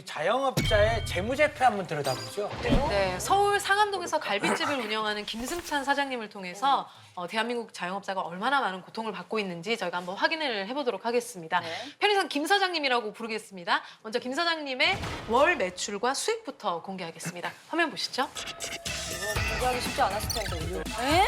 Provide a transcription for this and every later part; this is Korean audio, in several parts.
우리 자영업자의 재무제표 한번 들여다보죠. 네, 서울 상암동에서 갈비집을 운영하는 김승찬 사장님을 통해서 대한민국 자영업자가 얼마나 많은 고통을 받고 있는지 저희가 한번 확인을 해보도록 하겠습니다. 편의상 김 사장님이라고 부르겠습니다. 먼저 김 사장님의 월 매출과 수익부터 공개하겠습니다. 화면 보시죠. 공개하기 쉽지 않았을 텐데. 에?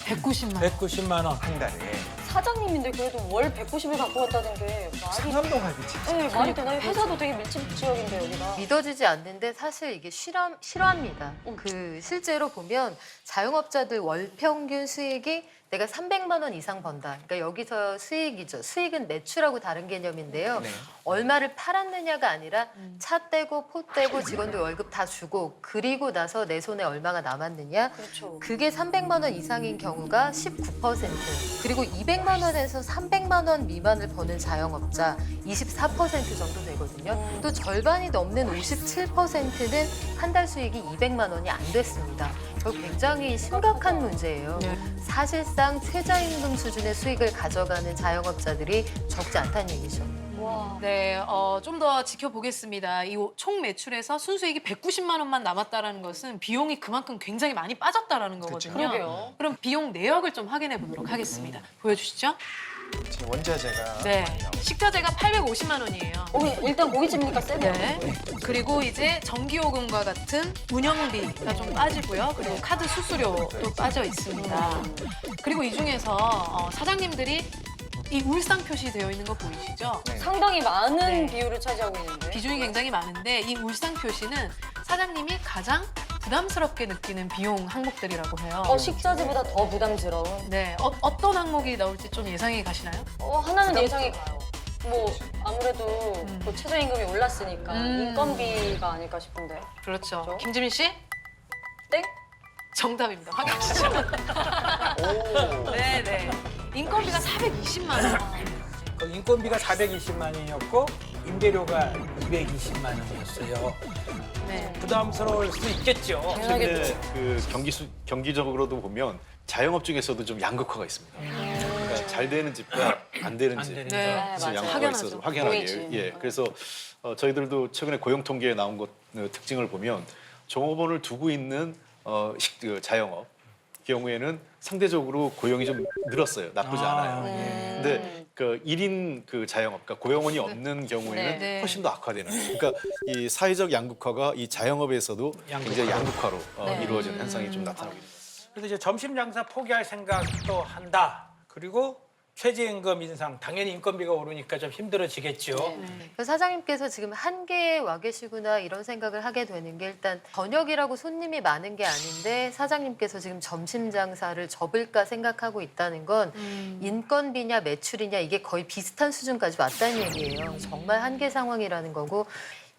190만 원. 190만 원 한 달에. 사장님인데 그래도 월 190을 갖고 갔다는 게 말이 상암동 갈비집. 네, 말이 되나요? 회사도 되게 밀집 지역인데 여기가. 믿어지지 않는데 사실 이게 실화입니다. 그 실제로 보면 자영업자들 월 평균 수익이 내가 300만 원 이상 번다. 그러니까 여기서 수익이죠. 수익은 매출하고 다른 개념인데요. 네. 얼마를 팔았느냐가 아니라 차 떼고 포 떼고 직원들 월급 다 주고 그리고 나서 내 손에 얼마가 남았느냐. 그렇죠. 그게 300만 원 이상인 경우가 19%. 그리고 200만 원에서 300만 원 미만을 버는 자영업자 24% 정도 되거든요. 또 절반이 넘는 57%는 한 달 수익이 200만 원이 안 됐습니다. 이거 굉장히 심각한 문제예요. 네. 사실상 최저임금 수준의 수익을 가져가는 자영업자들이 적지 않다는 얘기죠. 와. 네, 좀 더 지켜보겠습니다. 이 총 매출에서 순수익이 190만 원만 남았다는 것은 비용이 그만큼 굉장히 많이 빠졌다는 거거든요. 그러게요. 그럼 비용 내역을 좀 확인해 보도록 하겠습니다. 보여주시죠. 지금 원자재가 네, 많이 나오고 식자재가 850만 원이에요. 일단 고깃집이니까 세네요. 네. 그리고 이제 전기요금과 같은 운영비가 좀 빠지고요. 그리고 카드 수수료도 빠져 있습니다. 그리고 이 중에서 사장님들이 이 울상 표시되어 있는 거 보이시죠? 상당히 많은 네. 비율을 차지하고 있는데. 비중이 굉장히 많은데 이 울상 표시는 사장님이 가장 부담스럽게 느끼는 비용 항목들이라고 해요. 식자재보다 더 부담스러운. 네, 어떤 항목이 나올지 좀 예상이 가시나요? 하나는 예상이 가요. 뭐 아무래도 뭐 최저임금이 올랐으니까 인건비가 아닐까 싶은데. 그렇죠. 그렇죠. 김지민 씨? 땡? 정답입니다. 확인하시죠. 네, 네. 인건비가 420만 원. 그 인건비가 420만 원이었고 임대료가 220만 원이었어요. 네. 부담스러울 수 있겠죠. 근데 그 경기적으로도 보면 자영업 중에서도 좀 양극화가 있습니다. 그러니까 잘 되는 집과 안 되는 집. 되는 네. 그래서 맞아요. 양극화가 확연하죠. 있어서 확연하게. 보이지. 예. 그래서 저희들도 최근에 고용 통계에 나온 것 특징을 보면 종업원을 두고 있는 자영업 경우에는 상대적으로 고용이 좀 늘었어요. 나쁘지 않아요. 예. 근데 그 1인 그 자영업, 그러니까 고용원이 없는 경우에는 네. 훨씬 더 악화되는. 그러니까 이 사회적 양극화가 이 자영업에서도 굉장히 양극화로 이루어지는 현상이 좀 나타나고 있는 거죠. 그래서 이제 점심 장사 포기할 생각도 한다. 그리고 최저임금 인상, 당연히 인건비가 오르니까 좀 힘들어지겠죠. 그래서 사장님께서 지금 한계에 와 계시구나 이런 생각을 하게 되는 게 일단 저녁이라고 손님이 많은 게 아닌데 사장님께서 지금 점심 장사를 접을까 생각하고 있다는 건 인건비냐 매출이냐 이게 거의 비슷한 수준까지 왔다는 얘기예요. 정말 한계 상황이라는 거고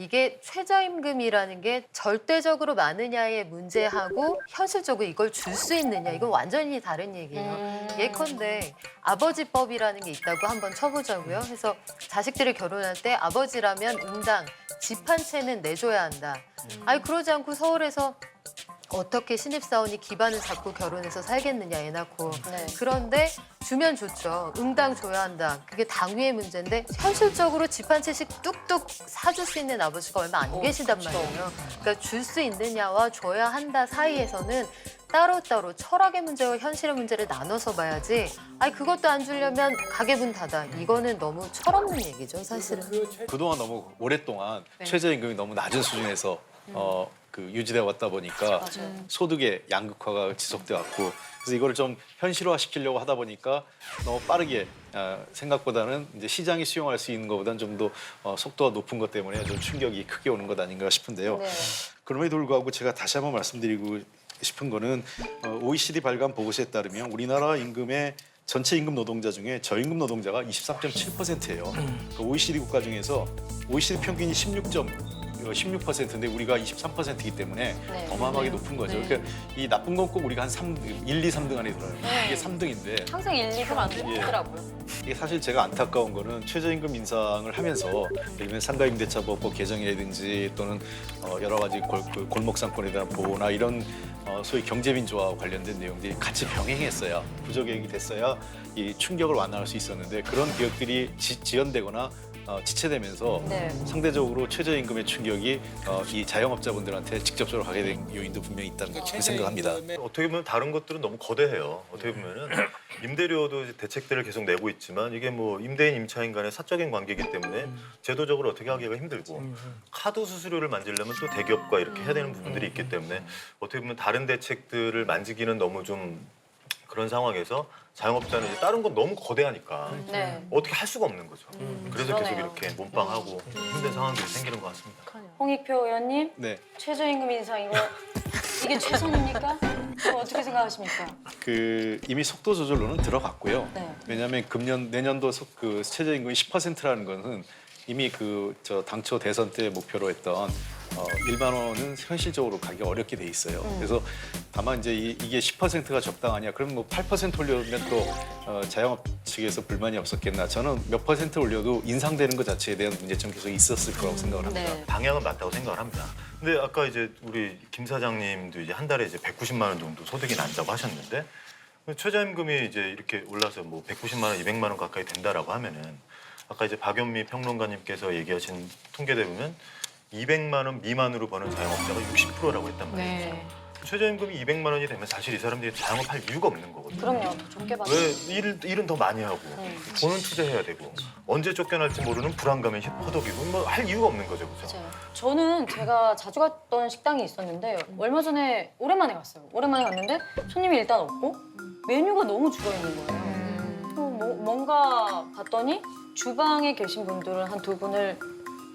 이게 최저임금이라는 게 절대적으로 많으냐의 문제하고 현실적으로 이걸 줄 수 있느냐 이건 완전히 다른 얘기예요. 예컨대 아버지법이라는 게 있다고 한번 쳐보자고요. 그래서 자식들이 결혼할 때 아버지라면 응당 집 한 채는 내줘야 한다. 아니 그러지 않고 서울에서 어떻게 신입사원이 기반을 잡고 결혼해서 살겠느냐 애 낳고. 네. 그런데 주면 좋죠. 응당 줘야 한다. 그게 당위의 문제인데 현실적으로 집 한 채씩 뚝뚝 사줄 수 있는 아버지가 얼마 안 계시단 말이에요. 그러니까 줄 수 있느냐와 줘야 한다 사이에서는 따로따로 철학의 문제와 현실의 문제를 나눠서 봐야지 아니 그것도 안 주려면 가게 문 닫아. 이거는 너무 철없는 얘기죠 사실은. 그동안 너무 오랫동안 최저임금이 너무 낮은 수준에서 유지되어 왔다 보니까 소득의 양극화가 지속돼 왔고 그래서 이거를 좀 현실화 시키려고 하다 보니까 너무 빠르게 생각보다는 이제 시장이 수용할 수 있는 것보다는 좀 더 속도가 높은 것 때문에 좀 충격이 크게 오는 것 아닌가 싶은데요. 네. 그럼에도 불구하고 제가 다시 한번 말씀드리고 싶은 거는 OECD 발간 보고서에 따르면 우리나라 임금의 전체 임금 노동자 중에 저임금 노동자가 23.7%예요. OECD 국가 중에서 OECD 평균이 16%인데 우리가 23%이기 때문에 네. 어마어마하게 높은 거죠. 그러니까 이 나쁜 건 꼭 우리가 한 1, 2, 3등 안에 들어요. 이게 3등인데 항상 1, 2등 안 되더라고요. 이게 사실 제가 안타까운 거는 최저임금 인상을 하면서 예를 들면 상가임대차법 개정이라든지 또는 여러 가지 골목상권에 대한 보호나 이런 소위 경제민주화와 관련된 내용들이 같이 병행했어야 부적격이 됐어야 이 충격을 완화할 수 있었는데 그런 개혁들이 지연되거나 지체되면서 네. 상대적으로 최저임금의 충격이 이 자영업자분들한테 직접적으로 가게 된 요인도 분명히 있다는 걸 생각합니다. 어떻게 보면 다른 것들은 너무 거대해요. 어떻게 보면은 임대료도 이제 대책들을 계속 내고 있지만 이게 뭐 임대인 임차인 간의 사적인 관계이기 때문에 제도적으로 어떻게 하기가 힘들고 카드 수수료를 만지려면 또 대기업과 이렇게 해야 되는 부분들이 있기 때문에 어떻게 보면 다른 대책들을 만지기는 너무 좀 그런 상황에서 자영업자는 이제 다른 건 너무 거대하니까 네. 어떻게 할 수가 없는 거죠. 그래서 계속 그러네요. 이렇게 몸빵하고 힘든 상황들이 생기는 것 같습니다. 홍익표 의원님, 네, 최저임금 인상 이게 최선입니까? 그거 어떻게 생각하십니까? 그 이미 속도 조절로는 들어갔고요. 네. 왜냐하면 내년도 그 최저임금이 10%라는 것은 이미 저 당초 대선 때 목표로 했던 1만 원은 현실적으로 가기 어렵게 돼 있어요. 그래서 다만 이제 이게 10%가 적당하냐? 그럼 뭐 8% 올려면 또 자영업 측에서 불만이 없었겠나? 저는 몇 퍼센트 올려도 인상되는 것 자체에 대한 문제점 계속 있었을 거라고 생각을 합니다. 네. 방향은 맞다고 생각을 합니다. 근데 아까 이제 우리 김 사장님도 이제 한 달에 이제 190만 원 정도 소득이 난다고 하셨는데 최저임금이 이제 이렇게 올라서 뭐 190만 원, 200만 원 가까이 된다라고 하면은 아까 이제 박연미 평론가님께서 얘기하신 통계대 보면 200만 원 미만으로 버는 자영업자가 60%라고 했단 말이에요. 네. 최저임금이 200만 원이 되면 사실 이 사람들이 자영업할 이유가 없는 거거든요. 그럼요. 더 적게 받는. 왜 일은 더 많이 하고 돈은 투자해야 되고 언제 쫓겨날지 모르는 불안감에 허덕이고 뭐 할 이유가 없는 거죠, 그죠? 맞아요. 저는 제가 자주 갔던 식당이 있었는데 얼마 전에 오랜만에 갔어요. 오랜만에 갔는데 손님이 일단 없고 메뉴가 너무 줄어 있는 거예요. 뭔가 봤더니 주방에 계신 분들은 한 두 분을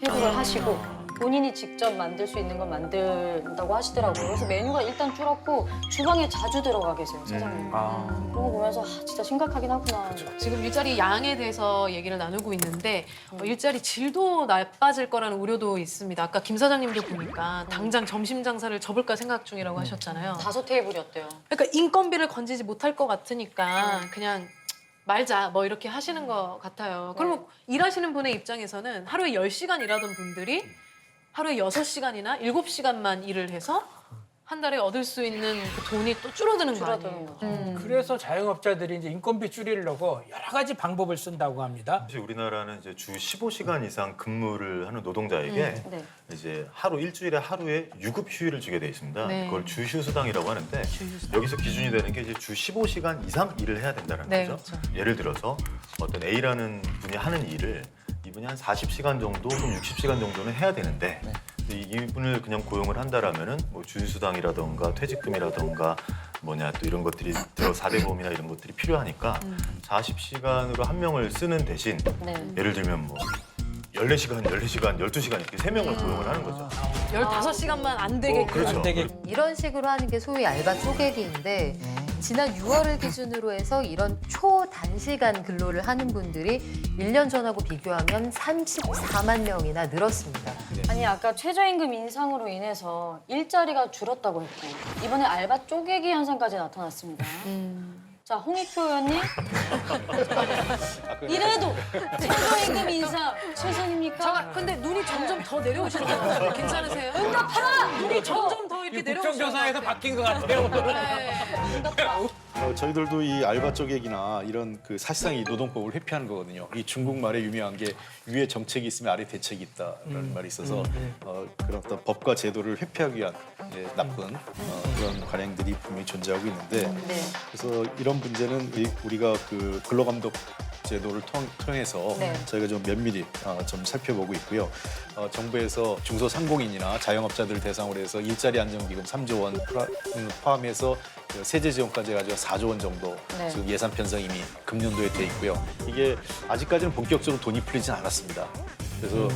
해고를 하시고 본인이 직접 만들 수 있는 건 만든다고 하시더라고요. 그래서 메뉴가 일단 줄었고 주방에 자주 들어가 계세요, 사장님. 그런 거 보면서 진짜 심각하긴 하구나. 지금 일자리 양에 대해서 얘기를 나누고 있는데 일자리 질도 나빠질 거라는 우려도 있습니다. 아까 김 사장님도 보니까 당장 점심 장사를 접을까 생각 중이라고 하셨잖아요. 5테이블이었대요. 그러니까 인건비를 건지지 못할 것 같으니까 그냥 말자 뭐 이렇게 하시는 것 같아요. 그러면 일하시는 분의 입장에서는 하루에 10시간 일하던 분들이 하루에 6시간이나 7시간만 일을 해서 한 달에 얻을 수 있는 그 돈이 또 줄어드는 거 줄어드는 아니에요? 거죠. 그래서 자영업자들이 이제 인건비 줄이려고 여러 가지 방법을 쓴다고 합니다. 사실 우리나라는 이제 주 15시간 이상 근무를 하는 노동자에게 네. 이제 일주일에 하루에 유급 휴일을 주게 돼 있습니다. 네. 그걸 주휴수당이라고 하는데 여기서 기준이 되는 게 이제 주 15시간 이상 일을 해야 된다는 네, 거죠. 그렇죠. 예를 들어서 어떤 A라는 분이 하는 일을 이분이 한 40시간 정도, 좀 60시간 정도는 해야 되는데 이분을 그냥 고용을 한다라면은 뭐 주휴수당이라던가 퇴직금이라던가 또 이런 것들이 4대 보험이나 이런 것들이 필요하니까 40시간으로 한 명을 쓰는 대신 네. 예를 들면 뭐 14시간, 12시간 이렇게 3명을 고용을 하는 거죠. 15시간만 안 되게 그렇죠. 안 되게 이런 식으로 하는 게 소위 알바 쪼개기인데 지난 6월을 기준으로 해서 이런 초단시간 근로를 하는 분들이 1년 전하고 비교하면 34만 명이나 늘었습니다. 아니 아까 최저임금 인상으로 인해서 일자리가 줄었다고 했고 이번에 알바 쪼개기 현상까지 나타났습니다. 자 홍익표 의원님 이래도 최저임금 인상 최선입니까? 잠깐 근데 눈이 점점 더 내려오시는 것 같아요. 괜찮으세요? 응답하라! 눈이 점점 더 이렇게 내려오시는 것 국정조사에서 같아요. 바뀐 것 같아요. 네. 저희들도 이 알바 쪼개기나 이런 그 사실상 이 노동법을 회피하는 거거든요. 이 중국말에 유명한 게 위에 정책이 있으면 아래 대책이 있다라는 말이 있어서 그런 어떤 법과 제도를 회피하기 위한 나쁜 그런 관행들이 분명히 존재하고 있는데 네. 그래서 이런 문제는 우리가 그 근로감독 제도를 통해서 네. 저희가 좀 면밀히 좀 살펴보고 있고요. 정부에서 중소상공인이나 자영업자들 대상으로 해서 일자리 안정기금 3조 원 포함해서 그 세제 지원까지 해가지고 4조 원 정도 네. 지금 예산 편성 이미 금년도에 돼 있고요. 이게 아직까지는 본격적으로 돈이 풀리진 않았습니다. 그래서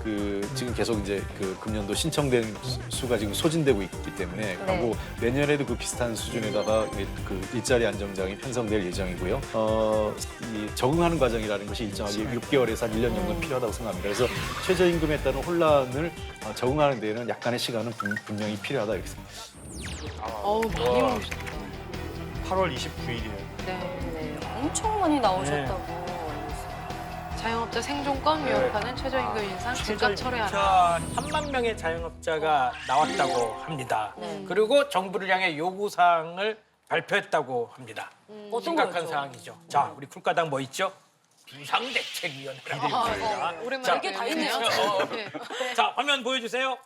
그 지금 계속 이제 그 금년도 신청된 수가 지금 소진되고 있기 때문에 하고 내년에도 그 비슷한 수준에다가 그 일자리 안정장이 편성될 예정이고요. 이 적응하는 과정이라는 것이 일정하게 6개월에서 한 1년 정도 필요하다고 생각합니다. 그래서 최저임금에 따른 혼란을 적응하는 데에는 약간의 시간은 분명히 필요하다 이렇게 생각합니다. 어우 많이 오셨다. 8월 29일이에요. 네. 네. 엄청 많이 나오셨다고. 자영업자 생존권 위협하는 최저임금 인상 즉각 철회하라. 자, 3만 명의 자영업자가 나왔다고 합니다. 그리고 정부를 향해 요구사항을 발표했다고 합니다. 어떤 심각한 거였죠? 사항이죠. 자, 우리 쿨가당 뭐 있죠? 비상대책위원회입니다. 오랜만에 이게 다 있네요. 네. 자, 화면 보여주세요.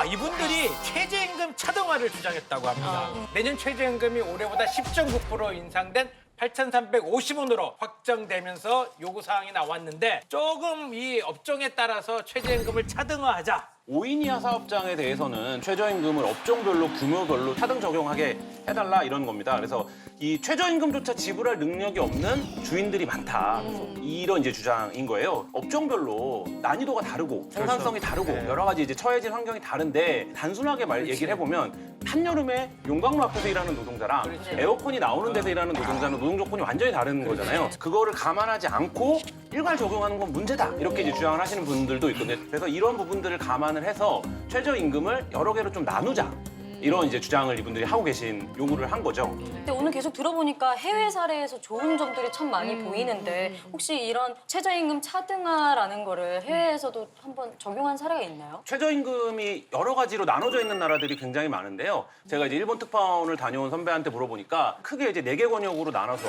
이분들이 최저임금 차등화를 주장했다고 합니다. 내년 최저임금이 올해보다 10.9% 인상된 8,350원으로 확정되면서 요구사항이 나왔는데 조금 이 업종에 따라서 최저임금을 차등화하자. 5인 이하 사업장에 대해서는 최저임금을 업종별로 규모별로 차등 적용하게 해달라 이런 겁니다. 그래서 이 최저임금조차 지불할 능력이 없는 주인들이 많다. 그래서 이런 이제 주장인 거예요. 업종별로 난이도가 다르고 생산성이 다르고 여러 가지 이제 처해진 환경이 다른데 단순하게 얘기를 해보면 한여름에 용광로 앞에서 일하는 노동자랑 에어컨이 나오는 데서 일하는 노동자는 노동 조건이 완전히 다른 거잖아요. 그거를 감안하지 않고 일괄 적용하는 건 문제다. 이렇게 이제 주장을 하시는 분들도 있거든요. 그래서 이런 부분들을 감안을 해서 최저임금을 여러 개로 좀 나누자. 이런 이제 주장을 이분들이 하고 계신 요구를 한 거죠. 근데 오늘 계속 들어보니까 해외 사례에서 좋은 점들이 참 많이 보이는데 혹시 이런 최저임금 차등화라는 거를 해외에서도 한번 적용한 사례가 있나요? 최저임금이 여러 가지로 나눠져 있는 나라들이 굉장히 많은데요. 제가 이제 일본 특파원을 다녀온 선배한테 물어보니까 크게 이제 4개 권역으로 나눠서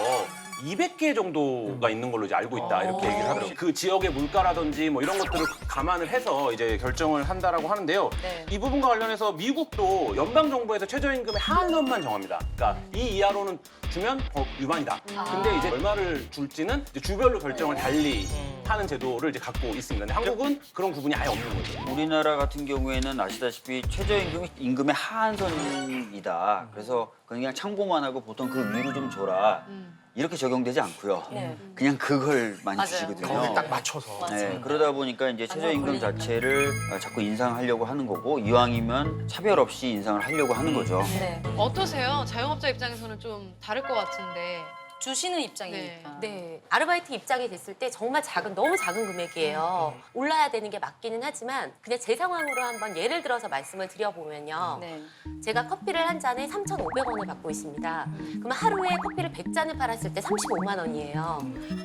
200개 정도가 있는 걸로 이제 알고 있다 이렇게 얘기를 하더라고요. 그 지역의 물가라든지 뭐 이런 것들을 감안을 해서 이제 결정을 한다라고 하는데요. 네. 이 부분과 관련해서 미국도 연방 정부에서 최저임금의 하한선만 정합니다. 그러니까 이 이하로는 주면 법 위반이다. 근데 이제 얼마를 줄지는 이제 주별로 결정을 달리 하는 제도를 이제 갖고 있습니다. 근데 한국은 그런 구분이 아예 없는 거죠. 우리나라 같은 경우에는 아시다시피 최저임금이 임금의 하한선이다. 그래서 그냥 참고만 하고 보통 그 위로 좀 줘라. 이렇게 적용되지 않고요. 네. 그냥 그걸 많이 맞아요. 주시거든요. 거기에 딱 맞춰서. 네, 그러다 보니까 이제 최저임금 자체를 자꾸 인상하려고 하는 거고 이왕이면 차별 없이 인상을 하려고 하는 거죠. 네. 어떠세요? 자영업자 입장에서는 좀 다를 것 같은데. 주시는 입장이니까. 네, 아르바이트 입장이 됐을 때 정말 너무 작은 금액이에요. 올라야 되는 게 맞기는 하지만 그냥 제 상황으로 한번 예를 들어서 말씀을 드려보면요. 네. 제가 커피를 한 잔에 3,500원을 받고 있습니다. 그러면 하루에 커피를 100잔을 팔았을 때 35만 원이에요.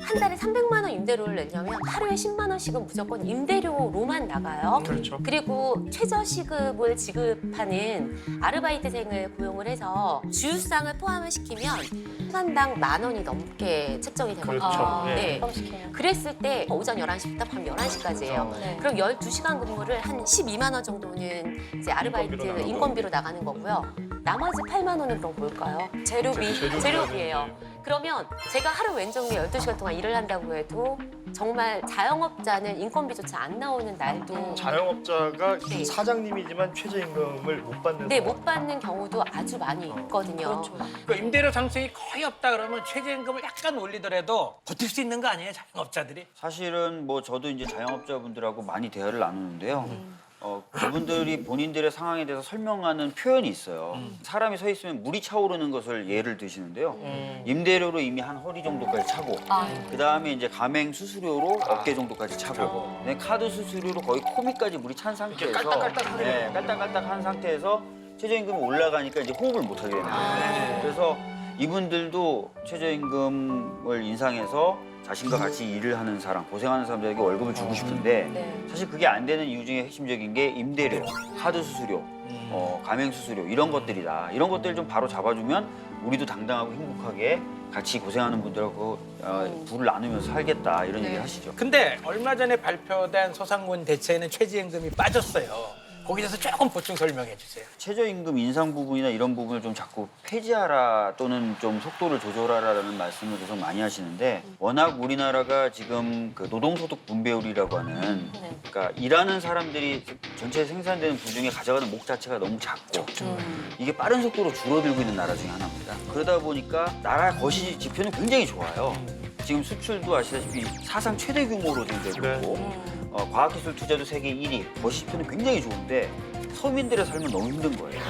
한 달에 300만 원 임대료를 내려면 하루에 10만 원씩은 무조건 임대료로만 나가요. 그렇죠. 그리고 최저시급을 지급하는 아르바이트생을 고용을 해서 주휴상을 포함을 시키면 시간당 10,000원이 넘게 책정이 되거든요. 그렇죠. 네. 포함시키면. 그랬을 때 오전 11시부터 밤 11시까지예요. 네. 그럼 12시간 근무를 한 12만 원 정도는 이제 아르바이트 인건비로 나가는 거고요. 나머지 8만 원은 그럼 뭘까요? 재료비예요. 그러면 제가 하루 왼종일 12시간 동안 일을 한다고 해도 정말 자영업자는 인건비조차 안 나오는 날도 자영업자가 네. 사장님이지만 최저임금을 못 받는 네, 못 받는 경우도 아주 많이 있거든요. 그 임대료 상승이 거의 없다 그러면 최저임금을 약간 올리더라도 버틸 수 있는 거 아니에요, 자영업자들이? 사실은 뭐 저도 이제 자영업자분들하고 많이 대화를 나누는데요. 그분들이 본인들의 상황에 대해서 설명하는 표현이 있어요. 사람이 서 있으면 물이 차오르는 것을 예를 드시는데요. 임대료로 이미 한 허리 정도까지 차고, 그 다음에 이제 가맹 수수료로 어깨 정도까지 차고, 그다음에 카드 수수료로 거의 코미까지 물이 찬 상태에서 깔딱깔딱한 상태에서 최저임금이 올라가니까 이제 호흡을 못 하게 되는 거예요. 그래서 이분들도 최저임금을 인상해서 자신과 같이 일을 하는 사람, 고생하는 사람들에게 월급을 주고 싶은데 네. 사실 그게 안 되는 이유 중에 핵심적인 게 임대료, 카드 수수료, 가맹 수수료 이런 것들이다. 이런 것들을 좀 바로 잡아주면 우리도 당당하고 행복하게 같이 고생하는 분들하고 부를 나누면서 살겠다 이런 얘기 하시죠. 근데 얼마 전에 발표된 소상공인 대책에는 최저임금이 빠졌어요. 거기에 대해서 조금 보충 설명해 주세요. 최저임금 인상 부분이나 이런 부분을 좀 자꾸 폐지하라 또는 좀 속도를 조절하라는 말씀을 계속 많이 하시는데 워낙 우리나라가 지금 그 노동소득 분배율이라고 하는 그러니까 일하는 사람들이 전체 생산되는 부중에 가져가는 목 자체가 너무 작고 이게 빠른 속도로 줄어들고 있는 나라 중에 하나입니다. 그러다 보니까 나라 거시 지표는 굉장히 좋아요. 지금 수출도 아시다시피 사상 최대 규모로 지금 되고 있고 과학기술 투자도 세계 1위, 거시지표는 굉장히 좋은데 서민들의 삶은 너무 힘든 거예요.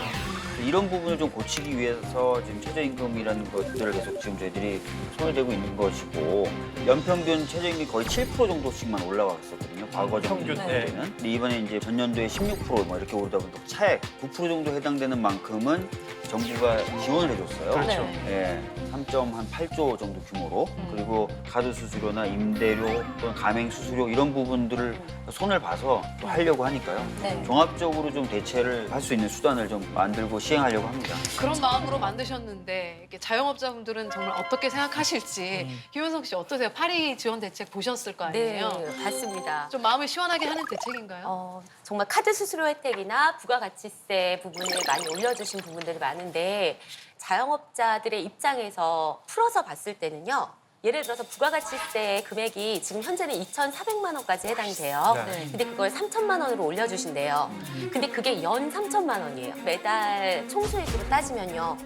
이런 부분을 좀 고치기 위해서 지금 최저임금이라는 것들을 계속 지금 저희들이 손을 대고 있는 것이고 연평균 최저임금이 거의 7% 정도씩만 올라왔었거든요. 과거 평균, 때는. 근데 이번에 이제 전년도에 16%뭐 이렇게 오르다 보니까 차액 9% 정도 해당되는 만큼은 정부가 지원을 해줬어요. 그렇죠. 예, 3.8조 정도 규모로. 그리고 카드 수수료나 임대료 또는 가맹 수수료 이런 부분들을 손을 봐서 또 하려고 하니까요. 네. 종합적으로 좀 대체를 할 수 있는 수단을 좀 만들고 시행하려고 합니다. 그런 마음으로 만드셨는데 이렇게 자영업자분들은 정말 어떻게 생각하실지 김현석 씨 어떠세요? 파리 지원 대책 보셨을 거 네, 아니에요? 봤습니다. 좀 마음을 시원하게 하는 대책인가요? 정말 카드 수수료 혜택이나 부가가치세 부분을 많이 올려주신 부분들이 많은데 자영업자들의 입장에서 풀어서 봤을 때는요. 예를 들어서 부가가치세 금액이 지금 현재는 2,400만 원까지 해당이 돼요. 근데 그걸 3천만 원으로 올려주신대요. 근데 그게 연 3천만 원이에요. 매달 총수익으로 따지면요.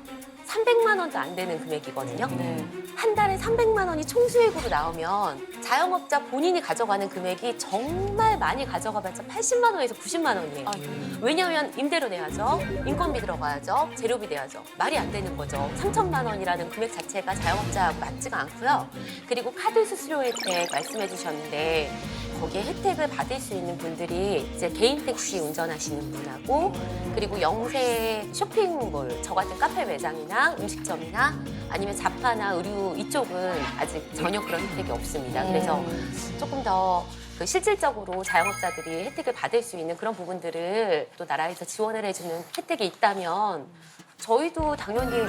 300만 원도 안 되는 금액이거든요. 한 달에 300만 원이 총수익으로 나오면 자영업자 본인이 가져가는 금액이 정말 많이 가져가봤자 80만 원에서 90만 원이에요. 왜냐하면 임대료 내야죠. 인건비 들어가야죠. 재료비 내야죠. 말이 안 되는 거죠. 3천만 원이라는 금액 자체가 자영업자하고 맞지가 않고요. 그리고 카드 수수료 혜택 말씀해 주셨는데 거기에 혜택을 받을 수 있는 분들이 이제 개인 택시 운전하시는 분하고 그리고 영세 쇼핑몰, 저 같은 카페 매장이나 음식점이나 아니면 잡화나 의류 이쪽은 아직 전혀 그런 혜택이 없습니다. 그래서 조금 더 그 실질적으로 자영업자들이 혜택을 받을 수 있는 그런 부분들을 또 나라에서 지원을 해주는 혜택이 있다면 저희도 당연히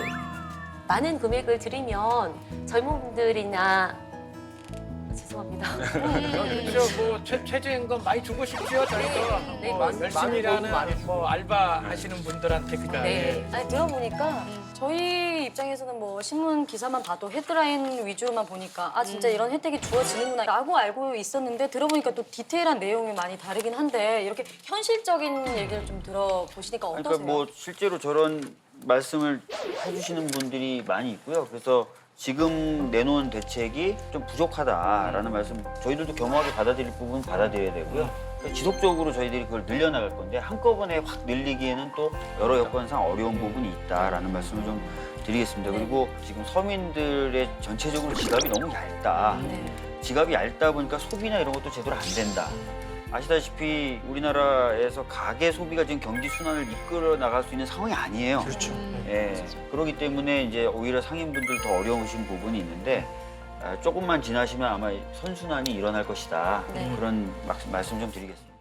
많은 금액을 드리면 젊은 분들이나 죄송합니다. 뭐 최저임금 많이 주고 싶죠. 저희도 네, 뭐 많이, 열심히 일하는 뭐 알바 하시는 분들한테 그죠. 네. 아니, 들어보니까 저희 입장에서는 뭐 신문 기사만 봐도 헤드라인 위주로만 보니까 아 진짜 이런 혜택이 주어지는구나 라고 알고 있었는데 들어보니까 또 디테일한 내용이 많이 다르긴 한데 이렇게 현실적인 얘기를 좀 들어보시니까 어떠세요? 그러니까 뭐 실제로 저런 말씀을 해주시는 분들이 많이 있고요. 그래서 지금 내놓은 대책이 좀 부족하다라는 말씀 저희들도 겸허하게 받아들일 부분 받아들여야 되고요. 지속적으로 저희들이 그걸 늘려나갈 건데 한꺼번에 확 늘리기에는 또 여러 여건상 어려운 부분이 있다라는 말씀을 좀 드리겠습니다. 그리고 지금 서민들의 전체적으로 지갑이 너무 얇다. 지갑이 얇다 보니까 소비나 이런 것도 제대로 안 된다. 아시다시피 우리나라에서 가계 소비가 지금 경기 순환을 이끌어 나갈 수 있는 상황이 아니에요. 그렇죠. 예. 그렇기 때문에 이제 오히려 상인분들 더 어려우신 부분이 있는데 조금만 지나시면 아마 선순환이 일어날 것이다. 그런 말씀 좀 드리겠습니다.